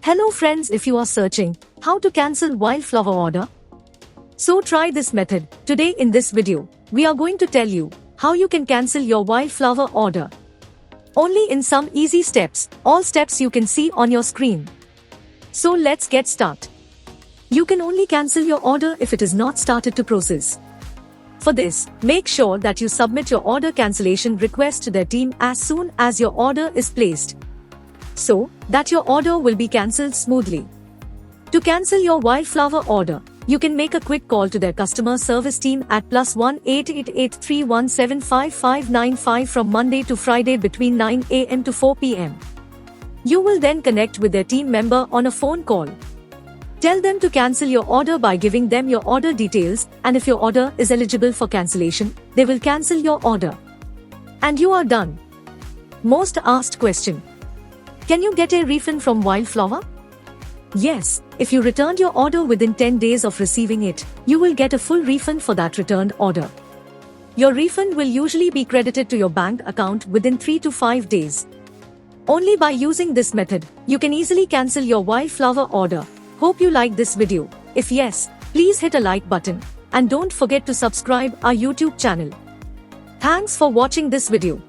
Hello friends, if you are searching how to cancel Wildflower order, so try this method. Today in this video, we are going to tell you how you can cancel your Wildflower order. Only in some easy steps, all steps you can see on your screen. So let's get started. You can only cancel your order if it is not started to process. For this, make sure that you submit your order cancellation request to their team as soon as your order is placed, so that your order will be cancelled smoothly. To cancel your Wildflower order, you can make a quick call to their customer service team at +1 888 317 5595 from Monday to Friday between 9 a.m. to 4 p.m. You will then connect with their team member on a phone call. Tell them to cancel your order by giving them your order details, and if your order is eligible for cancellation, they will cancel your order. And you are done. Most asked question: can you get a refund from Wildflower? Yes, if you returned your order within 10 days of receiving it, you will get a full refund for that returned order. Your refund will usually be credited to your bank account within 3 to 5 days. Only by using this method, you can easily cancel your Wildflower order. Hope you like this video. If yes, please hit a like button and don't forget to subscribe our YouTube channel. Thanks for watching this video.